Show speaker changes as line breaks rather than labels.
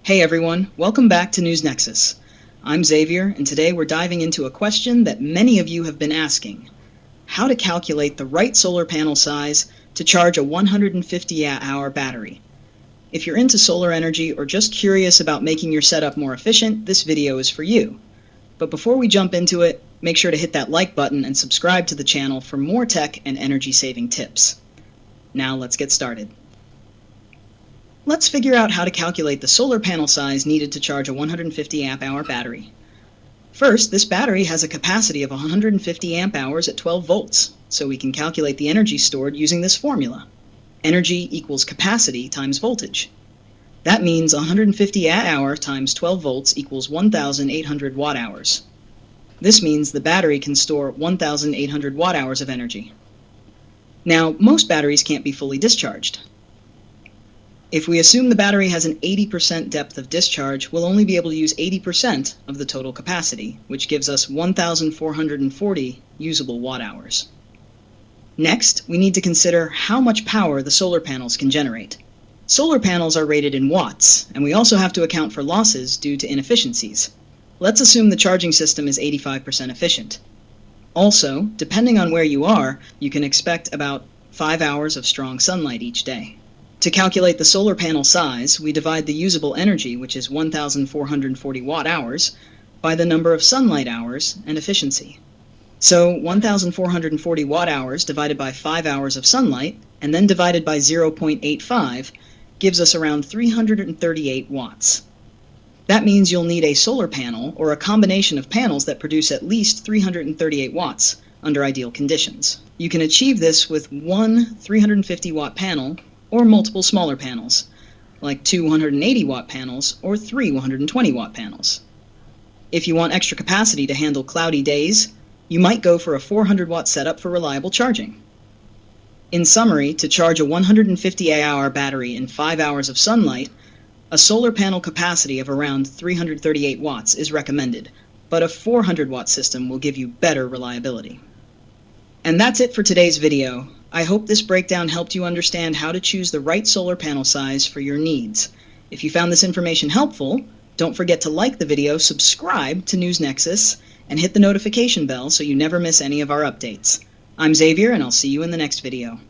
Hey everyone, welcome back to Nexus. I'm Xavier, and today we're diving into a question that many of you have been asking: how to calculate the right solar panel size to charge a 150-hour battery. If you're into solar energy or just curious about making your setup more efficient, this video is for you. But before we jump into it, make sure to hit that like button and subscribe to the channel for more tech and energy-saving tips. Now let's get started. Let's figure out how to calculate the solar panel size needed to charge a 150 amp hour battery. First, this battery has a capacity of 150 amp hours at 12 volts, so we can calculate the energy stored using this formula. Energy equals capacity times voltage. That means 150 amp-hour times 12 volts equals 1,800 watt-hours. This means the battery can store 1,800 watt-hours of energy. Now, most batteries can't be fully discharged. If we assume the battery has an 80% depth of discharge, we'll only be able to use 80% of the total capacity, which gives us 1,440 usable watt-hours. Next, we need to consider how much power the solar panels can generate. Solar panels are rated in watts, and we also have to account for losses due to inefficiencies. Let's assume the charging system is 85% efficient. Also, depending on where you are, you can expect about 5 hours of strong sunlight each day. To calculate the solar panel size, we divide the usable energy, which is 1,440 watt-hours, by the number of sunlight hours and efficiency. So 1,440 watt-hours divided by 5 hours of sunlight, and then divided by 0.85, gives us around 338 watts. That means you'll need a solar panel, or a combination of panels that produce at least 338 watts, under ideal conditions. You can achieve this with one 350-watt panel, or multiple smaller panels, like two 180-watt panels or three 120-watt panels. If you want extra capacity to handle cloudy days, you might go for a 400-watt setup for reliable charging. In summary, to charge a 150 amp-hour battery in 5 hours of sunlight, a solar panel capacity of around 338 watts is recommended, but a 400-watt system will give you better reliability. And that's it for today's video. I hope this breakdown helped you understand how to choose the right solar panel size for your needs. If you found this information helpful, don't forget to like the video, subscribe to Nexus, and hit the notification bell so you never miss any of our updates. I'm Xavier, and I'll see you in the next video.